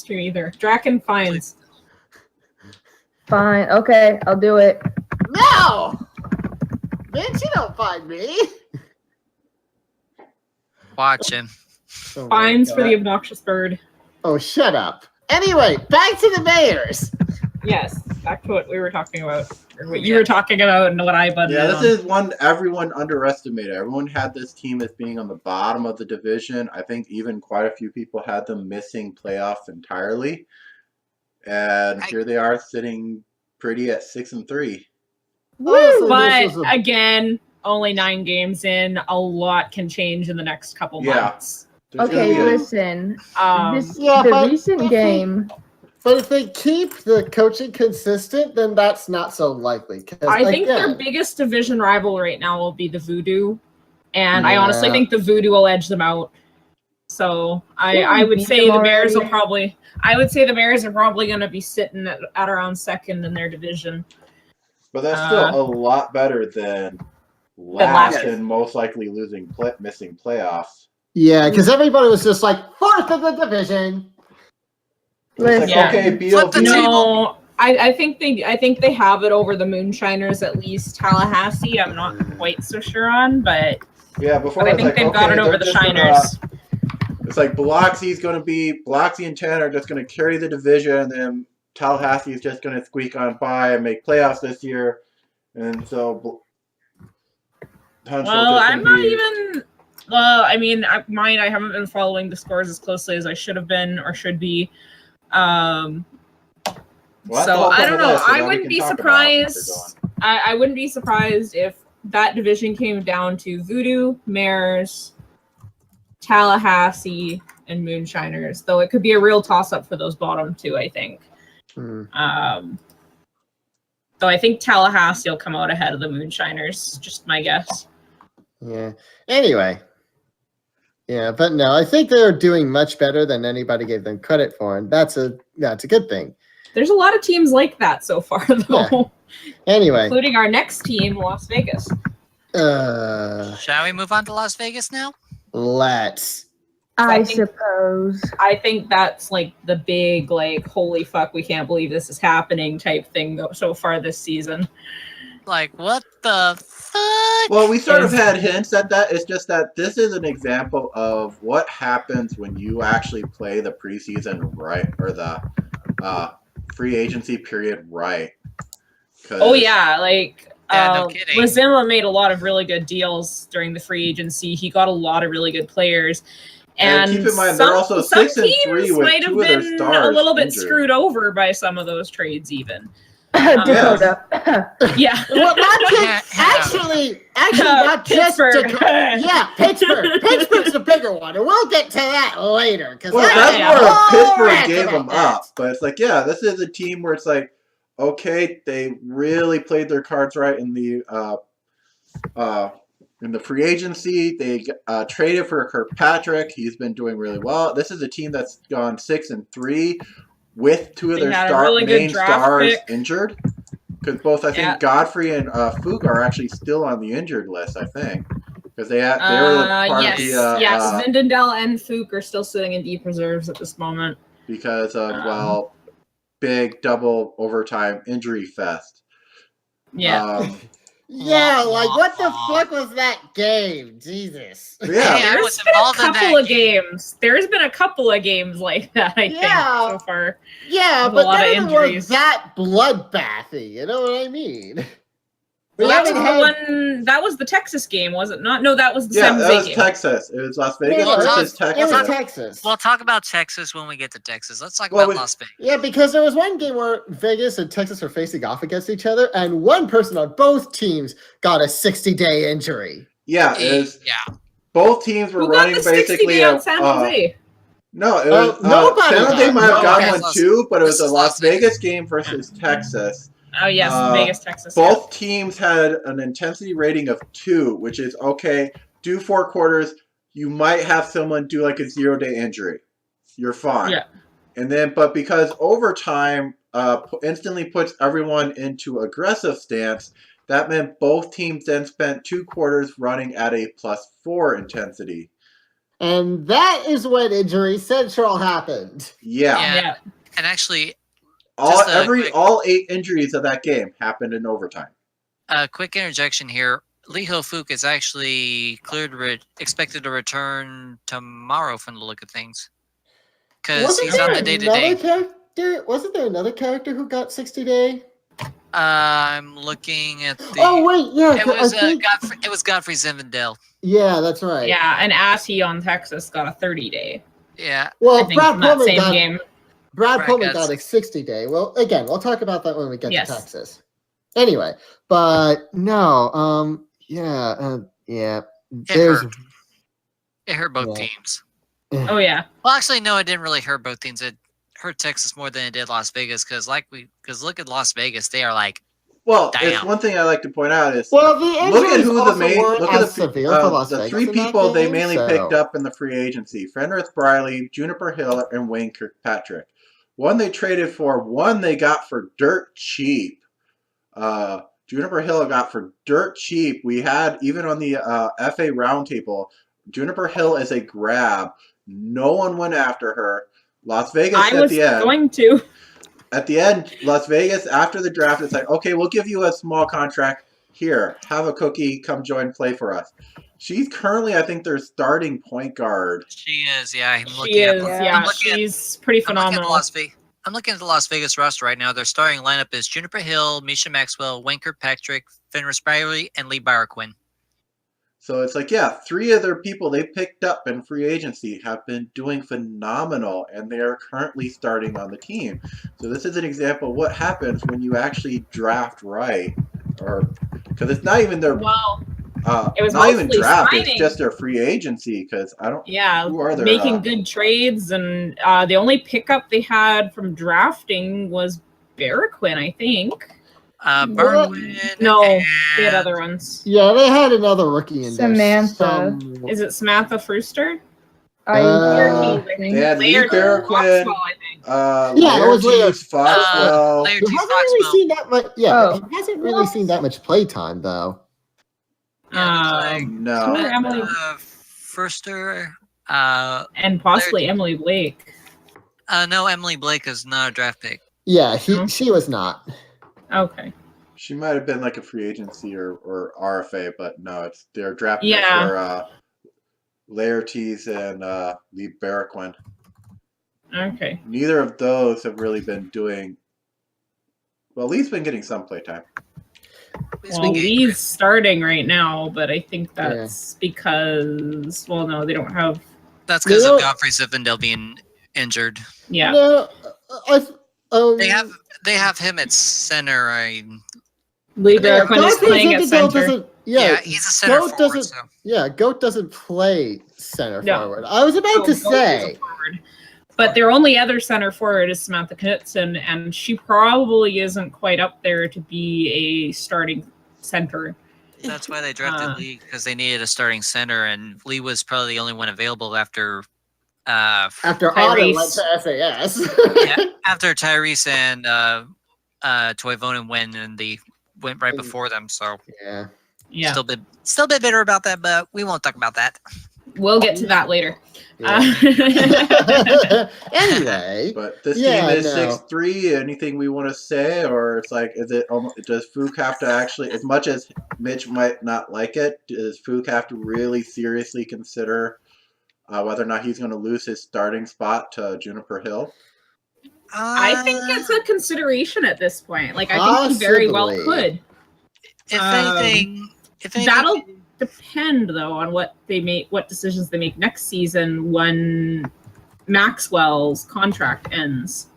stream either. Draken fines. Fine. Okay, I'll do it. No! Bitch, you don't find me. Watch him. Oh Fines for the obnoxious bird. Oh, shut up. Anyway, back to the mayors. Yes, back to what we were talking about. Or what you were talking about and what I butted Yeah, this on. is one everyone underestimated. Everyone had this team as being on the bottom of the division. I think even quite a few people had them missing playoffs entirely. And here they are sitting pretty at 6-3. Honestly, But this was a- again, only 9 games in. A lot can change in the next couple months. There's gonna Okay, be a- listen. Um, The recent game. But if they keep the coaching consistent, then that's not so likely. 'Cause I think their again, biggest division rival right now will be the Voodoo, and I honestly Yeah. think the Voodoo will edge them out. So I Didn't would beat say them the Bears will already? probably. I would say the Bears are probably going to be sitting at around second in their division. But that's still a lot better than last last year. and most likely missing playoffs. yeah, because everybody was just like, 4th in the division. It's like, Listen. okay, Flip the BLT. table. No, I think they have it over the Moonshiners, at least Tallahassee. I'm not quite so sure on, but Yeah, before I it's think like, they've got okay, it over they're the just gonna- Shiners. It's like Biloxi and 10 are just going to carry the division, and then Tallahassee is just going to squeak on by and make playoffs this year. And so, Huntsville's Well, just I'm gonna not be- even. Well, I mean, I haven't been following the scores as closely as I should have been or should be. Well, that's the So whole I point don't of know. this, so I that we wouldn't can be talk about how things are surprised. going. I wouldn't be surprised if that division came down to Voodoo, Mares, Tallahassee, and Moonshiners. Though it could be a real toss-up for those bottom two, I think. Though I think Tallahassee will come out ahead of the Moonshiners. Just my guess. Yeah. Anyway. Yeah, but no, I think they're doing much better than anybody gave them credit for, and that's a good thing. There's a lot of teams like that so far, though. Anyway, Including our next team, Las Vegas. Shall we move on to Las Vegas now? Let's. I think- suppose. I think that's like the big, like, holy fuck, we can't believe this is happening type thing so far this season. Like, what the fuck? Well, we sort of is- had hints at that. It's just that this is an example of what happens when you actually play the preseason right, or the free agency period right. 'Cause- Oh, yeah, like, Yeah, no kidding. Lazilla made a lot of really good deals during the free agency. He got a lot of really good players. And keep in mind, they're also some 6-3 teams with might have 2 of their been a stars little bit injured. screwed over by some of those trades, even. Dakota. Yeah. Well, not just, Yeah. actually, not just Pittsburgh. yeah, Pittsburgh. Pittsburgh's the bigger one, and we'll get to that later. Because Well, that's Yeah. where Oh, Pittsburgh gave them up. But it's like, yeah, this is a team where it's like, okay, they really played their cards right in the free agency. They traded for Kirkpatrick. He's been doing really well. This is a team that's gone 6-3 with 2 of They their had a really good main draft stars pick. injured. Because both, I think, Yeah. Godfrey and Fug are actually still on the injured list, I think. Because they were part yes, of the... yes. Vindendell and Fook are still sitting in deep reserves at this moment. because of, big double overtime injury fest. Yeah. Yeah, like what the fuck was that game? Jesus. Yeah. Hey, I was There's been a involved in couple that of games. There's been a couple of games like that, I think, Yeah. so far. Yeah, There's a but lot of none of them were injuries. that bloodbathy. You know what I mean? We Well, that was haven't the had- one. That was the Texas game, was it not? No, that was the Yeah, San that Jose was game. Texas. It was Las Vegas Yeah, versus it Texas. was Texas. We'll talk about Texas when we get to Texas. Let's talk Well, about we- Las Vegas. Yeah, because there was one game where Vegas and Texas were facing off against each other, and one person on both teams got a 60-day injury. Yeah, it was, Yeah. both teams were Who got running the 60 basically day on San Jose? No, it was nobody San Jose got- might have no, gotten okay. one too, but it was This a is Las Las Vegas. Vegas game versus Texas. Oh yes, Vegas, Texas. Both teams had an intensity rating of 2, which is okay. Do 4 quarters. You might have someone do like a 0-day injury. You're fine. Yeah. And then, but because overtime instantly puts everyone into aggressive stance, that meant both teams then spent 2 quarters running at a +4 intensity. And that is when Injury Central happened. Yeah. Yeah. And actually, All Just a quick- all 8 injuries of that game happened in overtime. a quick interjection here. Lee Ho-Fook is actually expected to return tomorrow from the look of things. Because Wasn't he's on there the another day-to-day. character? Wasn't there another character who got 60-day? I'm looking at the... Oh wait, yeah. It was, it was Godfrey Zinfandel. Yeah, that's right. Yeah, and Assy on Texas got a 30-day. Yeah. I Well, think Brad from that Pullman same got game. Brad Brad Pullman got got a 60-day. Well, again, we'll talk about that when we get Yes. to Texas. Anyway, but no, yeah. There's hurt. It hurt both Yeah. teams. Oh yeah. Well, actually, no, it didn't really hurt both teams. It hurt Texas more than it did Las Vegas. Because look at Las Vegas. They are like, Well, Damn. it's one thing I like to point out is well, the look at injuries who the also main weren't look at as the severe for Las the Vegas 3 in that people they game, mainly so- picked up in the free agency: Fenris Briley, Juniper Hill, and Wayne Kirkpatrick. One they traded for, one they got for dirt cheap. Juniper Hill got for dirt cheap. We had even on the FA roundtable, Juniper Hill is a grab. No one went after her. Las Vegas I at was the end. going to. At the end, Las Vegas, after the draft, it's like, okay, we'll give you a small contract. Here, have a cookie, come join, play for us. She's currently, I think, their starting point guard. she is. Yeah, I'm She looking is. at. Yeah, I'm looking at- she's pretty I'm looking at phenomenal. I'm looking at the Las Vegas roster right now. Their starting lineup is Juniper Hill, Misha Maxwell, Wayne Kirkpatrick, Fenris Briley, and Lee Byerquin. So it's like, yeah, 3 of their people they picked up in free agency have been doing phenomenal, and they are currently starting on the team. So this is an example of what happens when you actually draft right, or because it's not even their Well, it was not even mostly draft; signing. it's just their free agency. Because I don't. yeah, Who are their, making good trades, and the only pickup they had from drafting was Barraquin, I think. Byerquin. No, and they had other ones. Yeah, they had another rookie in there. Samantha. Is it Samantha Frooster? Uh, They had Lee Laird Barraquin, Foxwell, I think. Yeah, it was Laertes, Foxwell. Laird He T. hasn't really Foxwell. seen that much. Yeah, Oh. he hasn't really seen that much play time though. No. Emily- Firster. And possibly Emily Blake. No, Emily Blake is not a draft pick. Yeah, No? she was not. Okay. She might have been like a free agency or RFA, but no, it's their draft picks Yeah. were Laertes and Lee Barraquin. Okay. Neither of those have really been doing well. Lee's been getting some playtime. Well, Lee's starting right now, but I think that's because, well, no, they don't have. That's because No. of Godfrey Zinfandel being injured. Yeah. No, They have him at center. Lee Barraquin is Godfrey playing at Zinfandel center. doesn't. Yeah, Yeah, he's a center Goat forward. doesn't- So. yeah, Goat doesn't play center No. forward. I was about to So, Goat say. is a forward. But their only other center forward is Samantha Knutson, and she probably isn't quite up there to be a starting center. That's why they drafted Lee, because they needed a starting center, and Lee was probably the only one available after After Otto Tyrese. went to SAS. after Tyrese and Toivonen went, and they went right before them. So yeah. Yeah. still a bit bitter about that, but we won't talk about that. We'll get to that later. Anyway, But this Yeah, team is no. 6-3. Anything we want to say, or it's like, is it almost? Does Fook have to actually, as much as Mitch might not like it, does Fook have to really seriously consider whether or not he's going to lose his starting spot to Juniper Hill? I think it's a consideration at this point. Like, I think he very well Possibly. could. If anything, That'll depend, though, on what decisions they make next season when Maxwell's contract ends.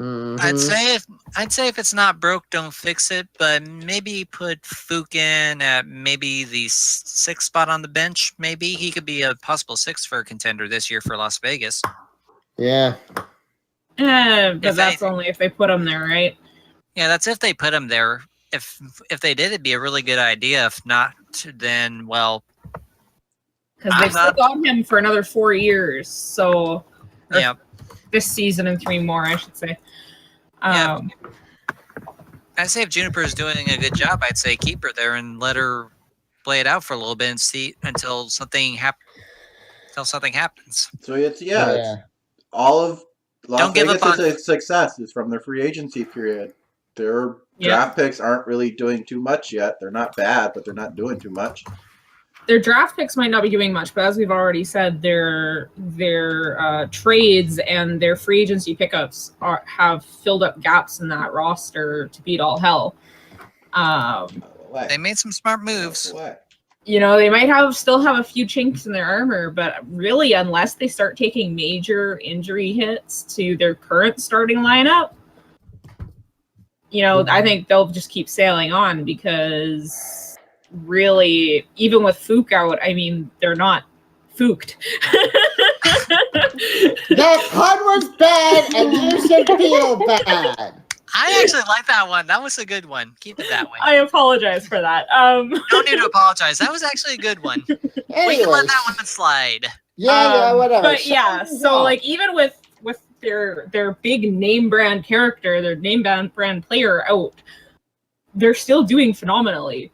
Mhm. I'd say if it's not broke, don't fix it. But maybe put Fook in at maybe the 6th spot on the bench. Maybe he could be a possible 6th for a contender this year for Las Vegas. Yeah. But If that's anything. only if they put him there, right? Yeah, that's if they put him there. If they did, it'd be a really good idea. If not, then well, Because they've still got him for another 4 years. So, or yeah. this season and 3 more, I should say. Yeah. I'd say if Juniper is doing a good job, I'd say keep her there and let her play it out for a little bit and see until something until something happens. So it's Yeah. it's all of Las Don't give Vegas' up on- success is from their free agency period. Their Yeah. draft picks aren't really doing too much yet. They're not bad, but they're not doing too much. Their draft picks might not be doing much, but as we've already said, their trades and their free agency pickups have filled up gaps in that roster to beat all hell. They made some smart moves. You know, they might still have a few chinks in their armor, but really, unless they start taking major injury hits to their current starting lineup, you know, I think they'll just keep sailing on because really, even with Fook out, I mean, they're not fooked. That pun was bad, and you should feel bad. I actually like that one. That was a good one. Keep it that way. I apologize for that. No need to apologize. That was actually a good one. We can Anyway, let that one slide. yeah, whatever. But yeah, Shut so up. like even with their big name brand character, their name brand player out, they're still doing phenomenally.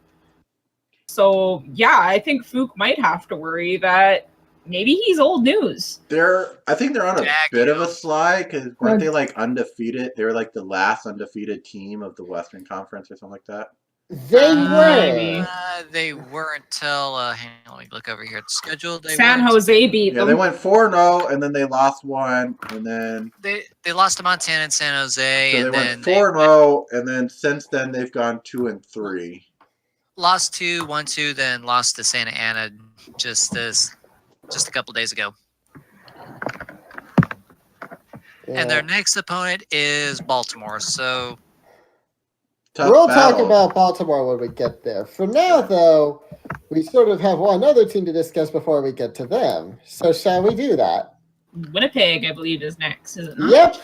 So yeah, I think Fook might have to worry that maybe he's old news. I think they're on a Jack, bit you of a know. slide because weren't they like undefeated? They were like the last undefeated team of the Western Conference or something like that. They Maybe. were. They were until hang on, let me look over here at the schedule. San Jose beat Yeah, them. they went 4-0 and then they lost one and then They lost to Montana and San Jose, so they and then went 4-0 and then since then they've gone 2-3. lost 1-2, then lost to Santa Ana just a couple days ago. And their next opponent is Baltimore. So Tough We'll battle. talk about Baltimore when we get there. For now, though, we sort of have one other team to discuss before we get to them. So shall we do that? Winnipeg, I believe, is next, is it not? Yep,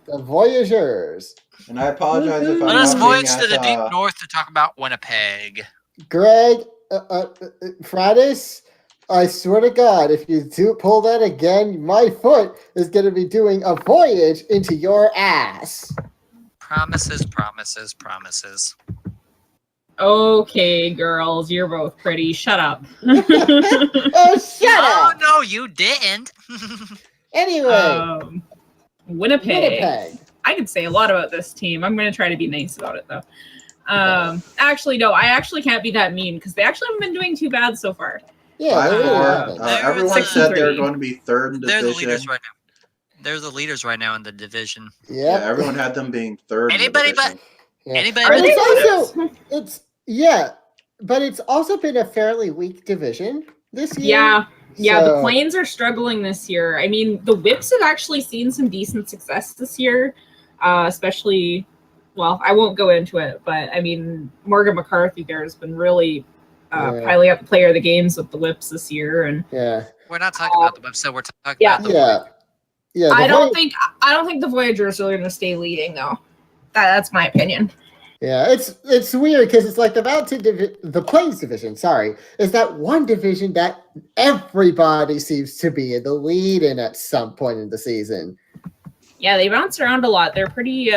the Voyageurs. And I apologize if I'm let us not voyage being to the as, deep north to talk about Winnipeg. Greg, Fridays, I swear to God, if you do pull that again, my foot is going to be doing a voyage into your ass. Promises, promises, promises. Okay, girls, you're both pretty. Shut up. Oh, shut Oh up! no, you didn't. Anyway, Winnipeg. Winnipeg. I could say a lot about this team. I'm going to try to be nice about it, though. Actually, no, I actually can't be that mean because they actually haven't been doing too bad so far. Yeah, they really 5-4. haven't. Everyone They're said they were 63. going to be third in They're the leaders division. right now. They're the leaders right now in the division. Yeah, Yep. everyone had them being third. Anybody in the division. Yeah. Anybody Are But but they it's leaders? also but it's also been a fairly weak division this year. Yeah, the So- Plains are struggling this year. I mean, the Whips have actually seen some decent success this year, especially, well, I won't go into it, but I mean, Morgan McCarthy there has been really Yeah. piling up the player of the games with the Whips this year, and Yeah, we're not talking about the website. We're talking Yeah. about the yeah. I don't think the Voyagers are going to stay leading though. That's my opinion. Yeah, it's weird because it's like the the Plains division. Sorry, is that one division that everybody seems to be in the lead in at some point in the season. Yeah, they bounce around a lot. They're pretty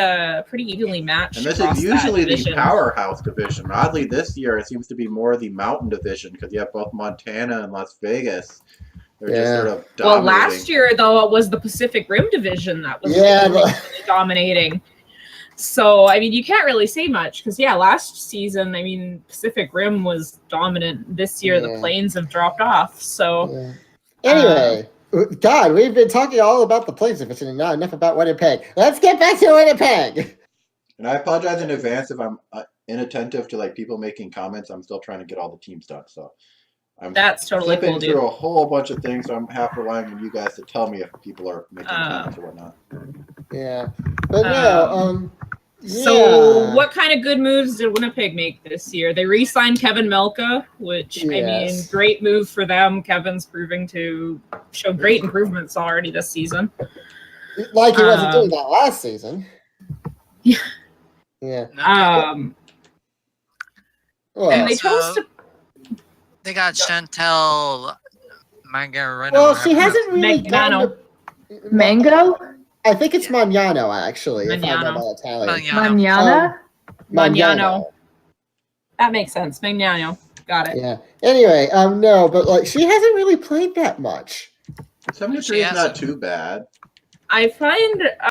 evenly matched. And this across is that usually the division. powerhouse division. Oddly, this year it seems to be more the Mountain Division because you have both Montana and Las Vegas. They're just Yeah. sort of Well, dominating. last year though it was the Pacific Rim division that was Yeah, really dominating. So I mean, you can't really say much because last season, I mean, Pacific Rim was dominant. This year, the Yeah. Plains have dropped off. So Yeah. Anyway, God, we've been talking all about the Plains division and not enough about Winnipeg. Let's get back to Winnipeg. And I apologize in advance if I'm inattentive to like people making comments. I'm still trying to get all the teams done. So I'm that's totally flipping cool, through dude. a whole bunch of things. So I'm half relying on you guys to tell me if people are making comments or whatnot. Yeah, but no, So, yeah. what kind of good moves did Winnipeg make this year? They re-signed Kevin Melka, which I mean, Yes. great move for them. Kevin's proving to show great improvements already this season. Like he wasn't doing that last season. Yeah. Yeah. And Well, they chose to They got Chantel Margarino. well, she hasn't really Magnano. gotten to- Mango? I think it's Magnano, actually. If I Magnano. know my Italian. Manana? Magnano. That makes sense. Magnano. Got it. Yeah. Anyway, no, but like she hasn't really played that much. 73 is not too bad. I find